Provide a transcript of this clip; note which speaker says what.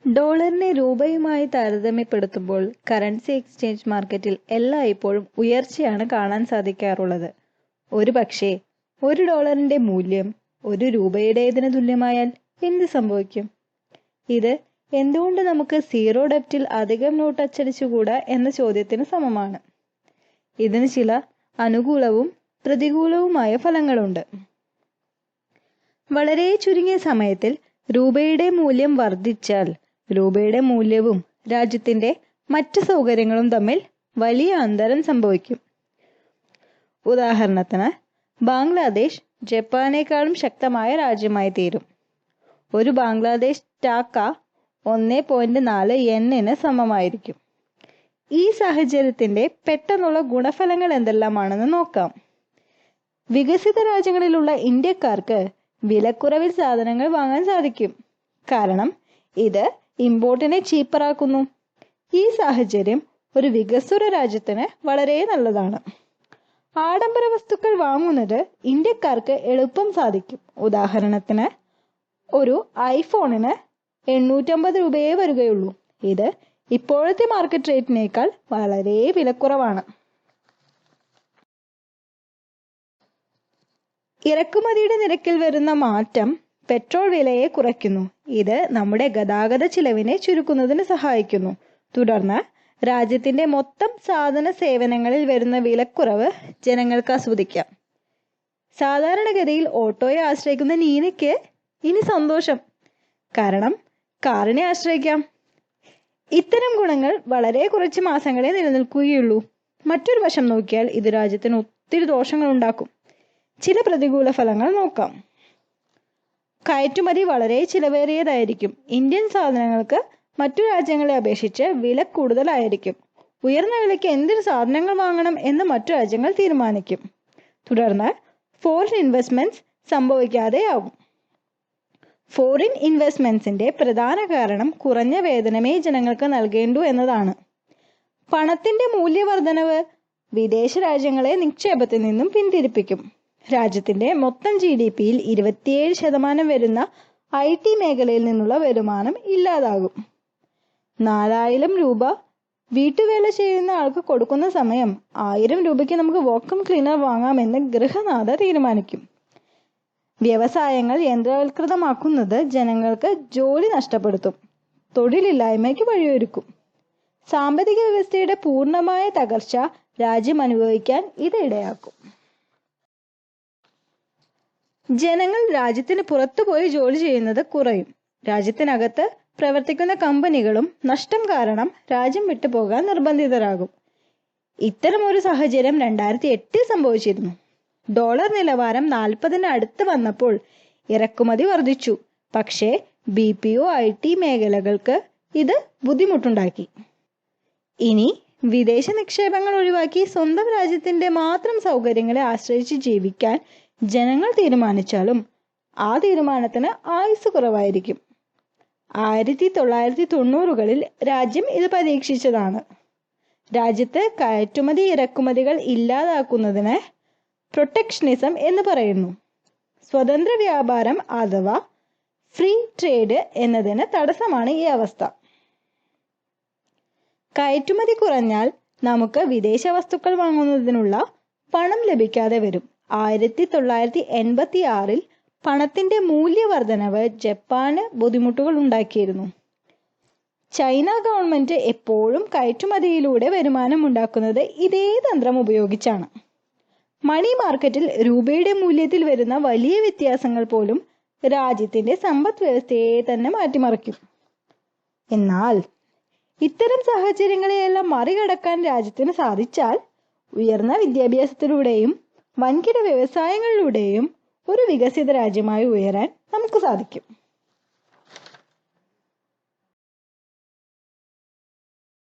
Speaker 1: ഡോളറിനെ രൂപയുമായി താരതമ്യപ്പെടുത്തുമ്പോൾ currency exchange മാർക്കറ്റിൽ എല്ലായ്പ്പോഴും ഉയർച്ചയാണ് കാണാൻ സാധിക്കാറുള്ളത്. ഒരുപക്ഷേ $1 മൂല്യം $1 തുല്യമായാൽ എന്ത് സംഭവിക്കും? ഇത് എന്തുകൊണ്ട് നമുക്ക് സീറോ ഡെപ്റ്റിൽ അധികം നോട്ട് അച്ചടിച്ചുകൂടാ എന്ന ചോദ്യത്തിന് സമമാണ്. ഇതിന് ചില അനുകൂലവും പ്രതികൂലവുമായ ഫലങ്ങളുണ്ട്. വളരെ ചുരുങ്ങിയ സമയത്തിൽ രൂപയുടെ മൂല്യം വർദ്ധിച്ചാൽ രൂപയുടെ മൂല്യവും രാജ്യത്തിന്റെ മറ്റ് സൗകര്യങ്ങളും തമ്മിൽ വലിയ അന്തരം സംഭവിക്കും. ഉദാഹരണത്തിന്, ബംഗ്ലാദേശ് ജപ്പാനേക്കാളും ശക്തമായ രാജ്യമായി തീരും. ഒരു ബംഗ്ലാദേശ് ടാക്ക 1.4 yen സമമായിരിക്കും. ഈ സാഹചര്യത്തിന്റെ പെട്ടെന്നുള്ള ഗുണഫലങ്ങൾ എന്തെല്ലാമാണെന്ന് നോക്കാം. വികസിത രാജ്യങ്ങളിലുള്ള ഇന്ത്യക്കാർക്ക് വിലക്കുറവിൽ സാധനങ്ങൾ വാങ്ങാൻ സാധിക്കും. കാരണം ഇത് ഇമ്പോർട്ടിനെ ചീപ്പറാക്കുന്നു. ഈ സാഹചര്യം ഒരു വികസ്വര രാജ്യത്തിന് വളരെ നല്ലതാണ്. ആഡംബര വസ്തുക്കൾ വാങ്ങുന്നത് ഇന്ത്യക്കാർക്ക് എളുപ്പം സാധിക്കും. ഉദാഹരണത്തിന്, ഒരു ഐഫോണിന് 850 രൂപയേ വരികയുള്ളൂ. ഇത് ഇപ്പോഴത്തെ മാർക്കറ്റ് റേറ്റിനേക്കാൾ വളരെ വിലക്കുറവാണ്. ഇറക്കുമതിയുടെ നിരക്കിൽ വരുന്ന മാറ്റം പെട്രോൾ വിലയെ കുറയ്ക്കുന്നു. ഇത് നമ്മുടെ ഗതാഗത ചിലവിനെ ചുരുക്കുന്നതിന് സഹായിക്കുന്നു. തുടർന്ന് രാജ്യത്തിന്റെ മൊത്തം സാധന സേവനങ്ങളിൽ വരുന്ന വിലക്കുറവ് ജനങ്ങൾക്ക് ആസ്വദിക്കാം. സാധാരണഗതിയിൽ ഓട്ടോയെ ആശ്രയിക്കുന്ന നീനയ്ക്ക് ഇനി സന്തോഷം. കാരണം കാറിനെ ആശ്രയിക്കാം. ഇത്തരം ഗുണങ്ങൾ വളരെ കുറച്ച് മാസങ്ങളെ നിലനിൽക്കുകയുള്ളൂ. മറ്റൊരു വശം നോക്കിയാൽ ഇത് രാജ്യത്തിന് ഒത്തിരി ദോഷങ്ങൾ ഉണ്ടാക്കും. ചില പ്രതികൂല ഫലങ്ങൾ നോക്കാം. കയറ്റുമതി വളരെ ചിലവേറിയതായിരിക്കും. ഇന്ത്യൻ സാധനങ്ങൾക്ക് മറ്റു രാജ്യങ്ങളെ അപേക്ഷിച്ച് വില കൂടുതലായിരിക്കും. ഉയർന്ന വിലയ്ക്ക് എന്തൊരു സാധനങ്ങൾ വാങ്ങണം എന്ന് മറ്റു രാജ്യങ്ങൾ തീരുമാനിക്കും. തുടർന്ന് ഫോറിൻ ഇൻവെസ്റ്റ്മെന്റ്സ് സംഭവിക്കാതെയാവും. ഫോറിൻ ഇൻവെസ്റ്റ്മെന്റ്സിന്റെ പ്രധാന കാരണം കുറഞ്ഞ വേതനമേ ജനങ്ങൾക്ക് നൽകേണ്ടൂ എന്നതാണ്. പണത്തിന്റെ മൂല്യവർദ്ധനവ് വിദേശ രാജ്യങ്ങളെ നിക്ഷേപത്തിൽ നിന്നും പിന്തിരിപ്പിക്കും. രാജ്യത്തിന്റെ മൊത്തം GDPയിൽ 27% വരുന്ന IT മേഖലയിൽ നിന്നുള്ള വരുമാനം ഇല്ലാതാകും. 4000 രൂപ വീട്ടുവേല ചെയ്യുന്ന ആൾക്ക് കൊടുക്കുന്ന സമയം 1000 രൂപയ്ക്ക് നമുക്ക് വാക്വം ക്ലീനർ വാങ്ങാമെന്ന് ഗൃഹനാഥ തീരുമാനിക്കും. വ്യവസായങ്ങൾ യന്ത്രവൽകൃതമാക്കുന്നത് ജനങ്ങൾക്ക് ജോലി നഷ്ടപ്പെടുത്തും, തൊഴിലില്ലായ്മയ്ക്ക് വഴിയൊരുക്കും. സാമ്പത്തിക വ്യവസ്ഥയുടെ പൂർണ്ണമായ തകർച്ച രാജ്യം അനുഭവിക്കാൻ ഇത് ഇടയാക്കും. ജനങ്ങൾ രാജ്യത്തിന് പുറത്തുപോയി ജോലി ചെയ്യുന്നത് കുറയും. രാജ്യത്തിനകത്ത് പ്രവർത്തിക്കുന്ന കമ്പനികളും നഷ്ടം കാരണം രാജ്യം വിട്ടുപോകാൻ നിർബന്ധിതരാകും. ഇത്തരമൊരു സാഹചര്യം 2008 സംഭവിച്ചിരുന്നു. ഡോളർ നിലവാരം 40 അടുത്ത് വന്നപ്പോൾ ഇറക്കുമതി വർദ്ധിച്ചു. പക്ഷേ BPO IT മേഖലകൾക്ക് ഇത് ബുദ്ധിമുട്ടുണ്ടാക്കി. ഇനി വിദേശ നിക്ഷേപങ്ങൾ ഒഴിവാക്കി സ്വന്തം രാജ്യത്തിന്റെ മാത്രം സൗകര്യങ്ങളെ ആശ്രയിച്ച് ജീവിക്കാൻ ജനങ്ങൾ തീരുമാനിച്ചാലും ആ തീരുമാനത്തിന് ആയുസ് കുറവായിരിക്കും. 1990കളിൽ രാജ്യം ഇത് പരീക്ഷിച്ചതാണ്. രാജ്യത്ത് കയറ്റുമതി ഇറക്കുമതികൾ ഇല്ലാതാക്കുന്നതിന് പ്രൊട്ടക്ഷനിസം എന്ന് പറയുന്നു. സ്വതന്ത്ര വ്യാപാരം അഥവാ ഫ്രീ ട്രേഡ് എന്നതിന് തടസ്സമാണ് ഈ അവസ്ഥ. കയറ്റുമതി കുറഞ്ഞാൽ നമുക്ക് വിദേശ വസ്തുക്കൾ വാങ്ങുന്നതിനുള്ള പണം ലഭിക്കാതെ വരും. 1986ൽ പണത്തിന്റെ മൂല്യവർദ്ധനവ് ജപ്പാന് ബുദ്ധിമുട്ടുകൾ ഉണ്ടാക്കിയിരുന്നു. ചൈന ഗവൺമെന്റ് എപ്പോഴും കയറ്റുമതിയിലൂടെ വരുമാനം ഉണ്ടാക്കുന്നത് ഇതേ തന്ത്രം ഉപയോഗിച്ചാണ്. മണി മാർക്കറ്റിൽ രൂപയുടെ മൂല്യത്തിൽ വരുന്ന വലിയ വ്യത്യാസങ്ങൾ പോലും രാജ്യത്തിന്റെ സമ്പദ് വ്യവസ്ഥയെ തന്നെ മാറ്റിമറിക്കും. എന്നാൽ ഇത്തരം സാഹചര്യങ്ങളെയെല്ലാം മറികടക്കാൻ രാജ്യത്തിന് സാധിച്ചാൽ ഉയർന്ന വിദ്യാഭ്യാസത്തിലൂടെയും വൻകിട വ്യവസായങ്ങളിലൂടെയും ഒരു വികസിത രാജ്യമായി ഉയരാൻ നമുക്ക് സാധിക്കും.